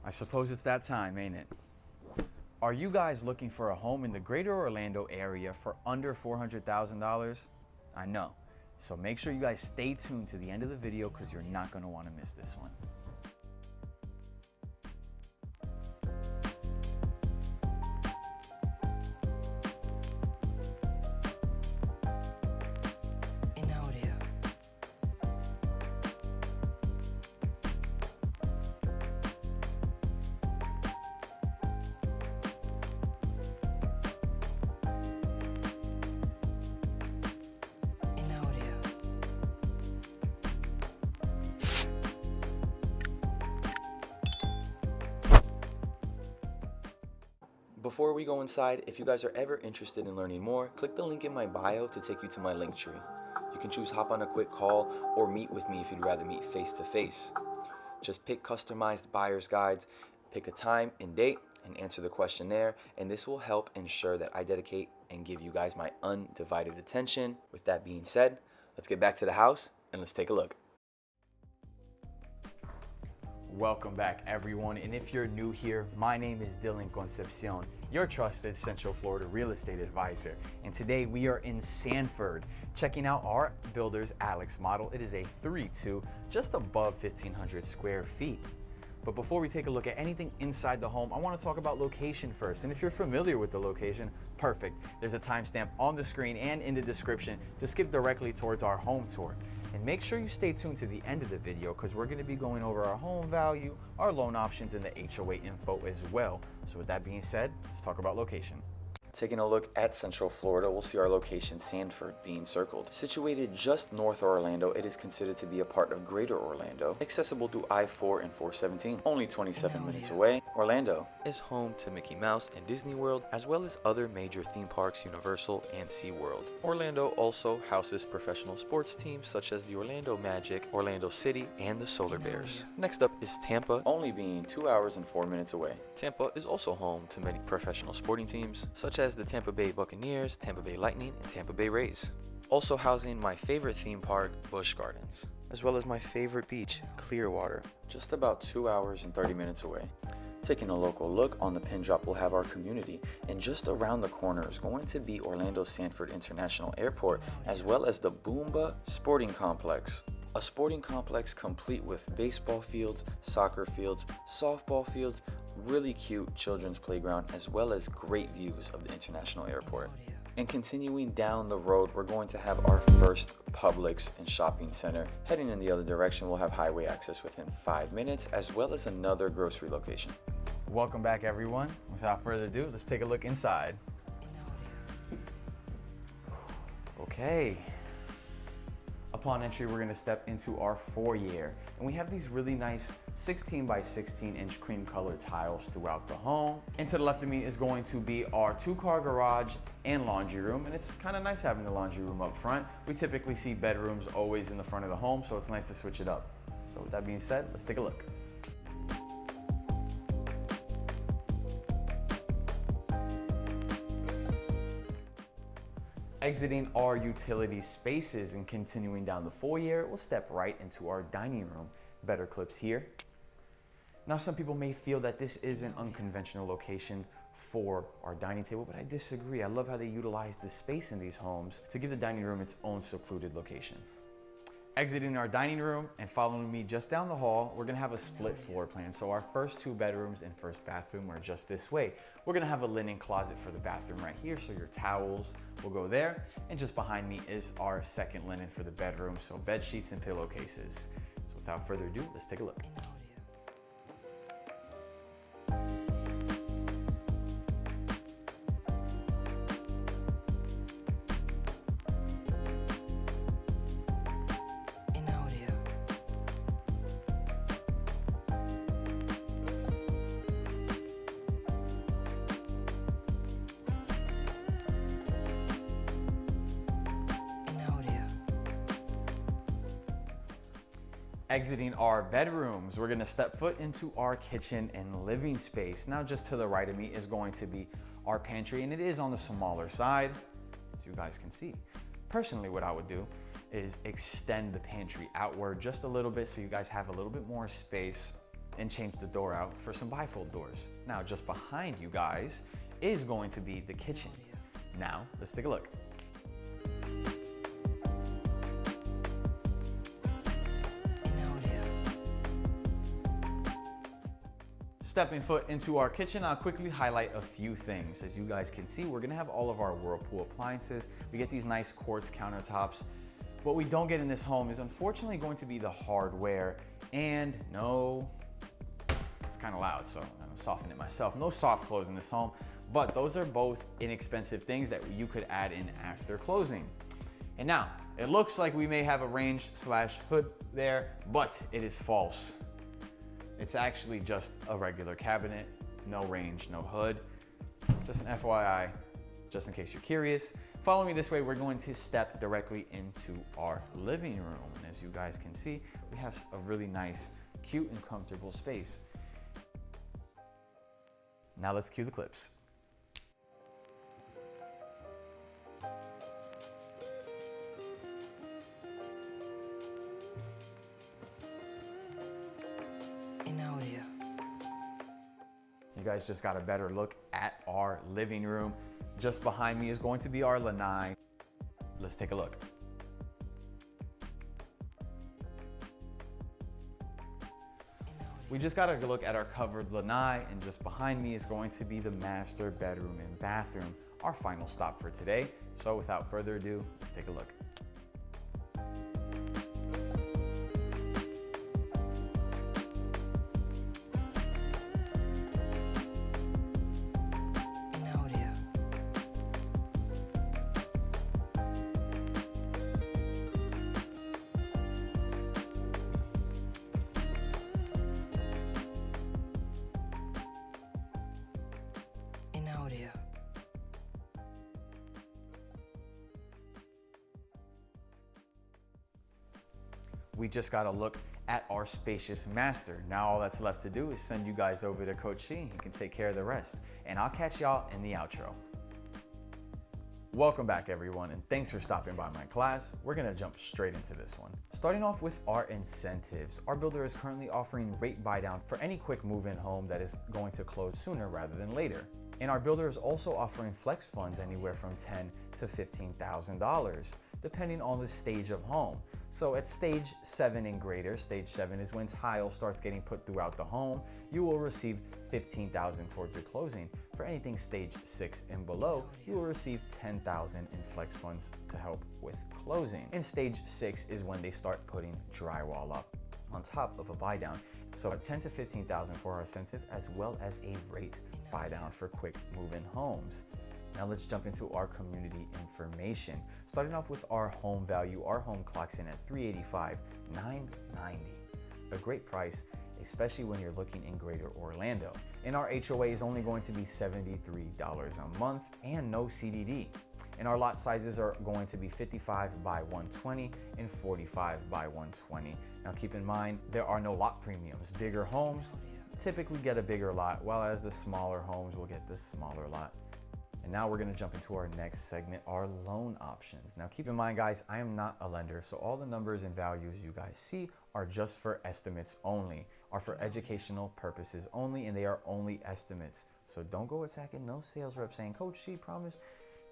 I suppose it's that time, ain't it? Are you guys looking for a home in the greater Orlando area for under $400,000? I know. So make sure you guys stay tuned to the end of the video because you're not going to want to miss this one. Before we go inside, if you guys are ever interested in learning more, click the link in my bio to take you to my Linktree. You can choose hop on a quick call or meet with me if you'd rather meet face to face. Just pick customized buyer's guides, pick a time and date, and answer the questionnaire, and this will help ensure that I dedicate and give you guys my undivided attention. With that being said, let's get back to the house and let's take a look. Welcome back, everyone, and if you're new here, my name is Dylan Concepcion, your trusted Central Florida real estate advisor, and today we are in Sanford checking out our builder's Allex Model. It is a 3-2, just above 1,500 square feet. But before we take a look at anything inside the home, I want to talk about location first. And if you're familiar with the location, perfect. There's a timestamp on the screen and in the description to skip directly towards our home tour. And make sure you stay tuned to the end of the video because we're going to be going over our home value, our loan options, and the HOA info as well. So with that being said, let's talk about location. Taking a look at Central Florida, we'll see our location, Sanford, being circled. Situated just north of Orlando, it is considered to be a part of Greater Orlando, accessible through I-4 and 417, only 27 minutes away. Orlando is home to Mickey Mouse and Disney World, as well as other major theme parks, Universal and SeaWorld. Orlando also houses professional sports teams such as the Orlando Magic, Orlando City, and the Solar Bears. Next up is Tampa, only being 2 hours and 4 minutes away. Tampa is also home to many professional sporting teams, such as the Tampa Bay Buccaneers, Tampa Bay Lightning, and Tampa Bay Rays. Also housing my favorite theme park, Busch Gardens, as well as my favorite beach, Clearwater, just about 2 hours and 30 minutes away. Taking a local look on the pin drop, we'll have our community, and just around the corner is going to be Orlando Sanford International Airport, as well as the Boomba Sporting Complex. A sporting complex complete with baseball fields, soccer fields, softball fields, really cute children's playground, as well as great views of the international airport. And continuing down the road, we're going to have our first Publix and shopping center. Heading in the other direction, we'll have highway access within 5 minutes, as well as another grocery location. Welcome back, everyone. Without further ado, let's take a look inside. Okay. Upon entry, we're gonna step into our foyer, and we have these really nice 16 by 16 inch cream colored tiles throughout the home. And to the left of me is going to be our 2-car garage and laundry room, and it's kind of nice having the laundry room up front. We typically see bedrooms always in the front of the home, so it's nice to switch it up. So with that being said, let's take a look. Exiting our utility spaces and continuing down the foyer, we'll step right into our dining room. Better clips here. Now, some people may feel that this is an unconventional location for our dining table, but I disagree. I love how they utilize the space in these homes to give the dining room its own secluded location. Exiting our dining room and following me just down the hall, we're gonna have a split floor plan. So our first 2 bedrooms and first bathroom are just this way. We're gonna have a linen closet for the bathroom right here, so your towels will go there. And just behind me is our second linen for the bedroom, so bed sheets and pillowcases. So without further ado, let's take a look. Exiting our bedrooms, we're gonna step foot into our kitchen and living space. Now just to the right of me is going to be our pantry, and it is on the smaller side, as you guys can see. Personally, what I would do is extend the pantry outward just a little bit so you guys have a little bit more space and change the door out for some bifold doors. Now, just behind you guys is going to be the kitchen. Now, let's take a look. Stepping foot into our kitchen, I'll quickly highlight a few things. As you guys can see, we're gonna have all of our Whirlpool appliances. We get these nice quartz countertops. What we don't get in this home is unfortunately going to be the hardware, and no, it's kind of loud, so I'm gonna soften it myself. No soft close in this home, but those are both inexpensive things that you could add in after closing. And now, it looks like we may have a range/hood there, but it is false. It's actually just a regular cabinet, no range, no hood. Just an FYI, just in case you're curious. Follow me this way, we're going to step directly into our living room. And as you guys can see, we have a really nice, cute and comfortable space. Now let's cue the clips. You guys just got a better look at our living room. Just behind me is going to be our lanai. Let's take a look. We just got a look at our covered lanai, and just behind me is going to be the master bedroom and bathroom, our final stop for today. So without further ado, let's take a look. We just got a look at our spacious master. Now all that's left to do is send you guys over to Coach C. He can take care of the rest. And I'll catch y'all in the outro. Welcome back everyone, and thanks for stopping by my class. We're gonna jump straight into this one. Starting off with our incentives. Our builder is currently offering rate buy down for any quick move-in home that is going to close sooner rather than later. And our builder is also offering flex funds anywhere from $10,000 to $15,000, depending on the stage of home. So at stage 7 and greater, stage 7 is when tile starts getting put throughout the home, you will receive $15,000 towards your closing. For anything stage 6 and below, you will receive $10,000 in flex funds to help with closing. And stage 6 is when they start putting drywall up on top of a buy down. So at $10,000 to $15,000 for our incentive, as well as a rate buy down for quick move-in homes. Now let's jump into our community information. Starting off with our home value, our home clocks in at $385,990. A great price, especially when you're looking in Greater Orlando. And our HOA is only going to be $73 a month and no CDD. And our lot sizes are going to be 55 by 120 and 45 by 120. Now keep in mind, there are no lot premiums. Bigger homes typically get a bigger lot, while as the smaller homes will get the smaller lot. And now we're gonna jump into our next segment, our loan options. Now keep in mind guys, I am not a lender, so all the numbers and values you guys see are just for estimates only, are for educational purposes only, and they are only estimates. So don't go attacking no sales rep saying, Coach C, promise.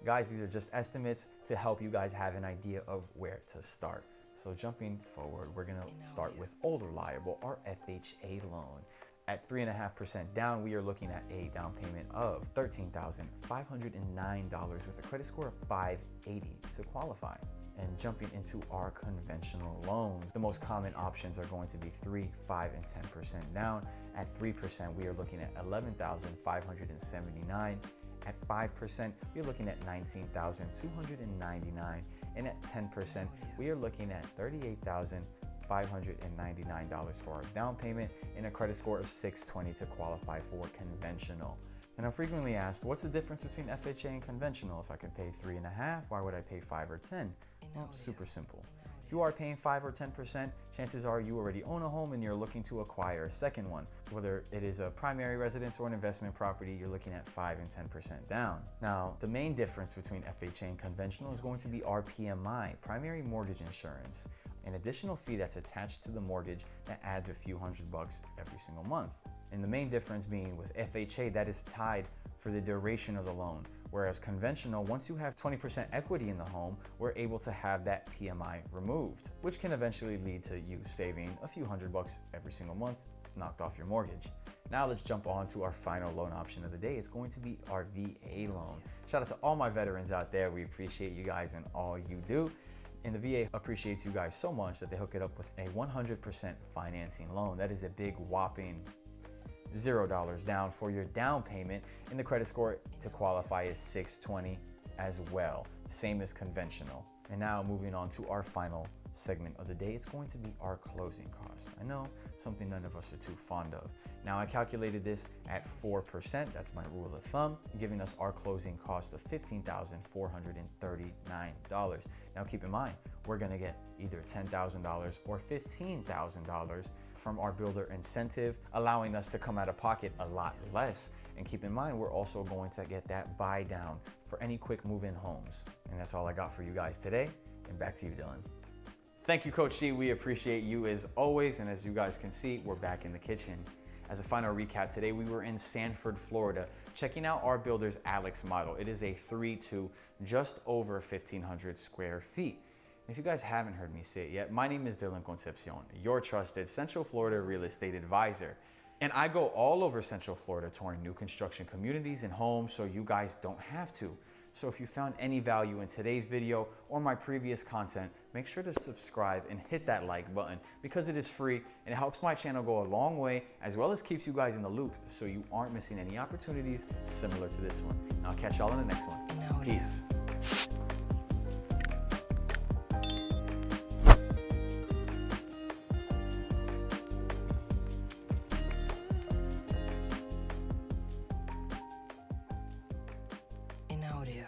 Guys, these are just estimates to help you guys have an idea of where to start. So jumping forward, we're gonna start with Old Reliable, our FHA loan. At 3.5% down, we are looking at a down payment of $13,509 with a credit score of 580 to qualify. And jumping into our conventional loans, the most common options are going to be 3, 5, and 10% down. At 3%, we are looking at $11,579. At 5%, we're looking at $19,299. And at 10%, we are looking at $38,599 for our down payment and a credit score of 620 to qualify for conventional. And I'm frequently asked, what's the difference between FHA and conventional? If I can pay 3.5, why would I pay 5 or 10? Well, super simple. If you are paying 5 or 10%, chances are you already own a home and you're looking to acquire a second one. Whether it is a primary residence or an investment property, you're looking at 5 and 10% down. Now, the main difference between FHA and conventional is going to be our PMI, primary mortgage insurance. an additional fee that's attached to the mortgage that adds a few $100 every single month. And the main difference being with FHA, that is tied for the duration of the loan. Whereas conventional, once you have 20% equity in the home, we're able to have that PMI removed, which can eventually lead to you saving a few $100 every single month, knocked off your mortgage. Now let's jump on to our final loan option of the day. It's going to be our VA loan. Shout out to all my veterans out there. We appreciate you guys and all you do. And the VA appreciates you guys so much that they hook it up with a 100% financing loan. That is a big whopping $0 down for your down payment, and the credit score to qualify is 620 as well, same as conventional. And now moving on to our final segment of the day, it's going to be our closing cost. I know, something none of us are too fond of. Now I calculated this at 4%, that's my rule of thumb, giving us our closing cost of $15,439. Now keep in mind, we're gonna get either $10,000 or $15,000 from our builder incentive, allowing us to come out of pocket a lot less. And keep in mind, we're also going to get that buy down for any quick move-in homes. And that's all I got for you guys today. And back to you, Dylan. Thank you, Coach C. We appreciate you as always. And as you guys can see, we're back in the kitchen. As a final recap, today we were in Sanford, Florida, checking out our builder's Allex Model. It is a 3-2, just over 1,500 square feet. If you guys haven't heard me say it yet, my name is Dylan Concepcion, your trusted Central Florida real estate advisor. And I go all over Central Florida touring new construction communities and homes so you guys don't have to. So if you found any value in today's video or my previous content, make sure to subscribe and hit that like button because it is free and it helps my channel go a long way, as well as keeps you guys in the loop so you aren't missing any opportunities similar to this one. And I'll catch y'all in the next one. Peace. Audio.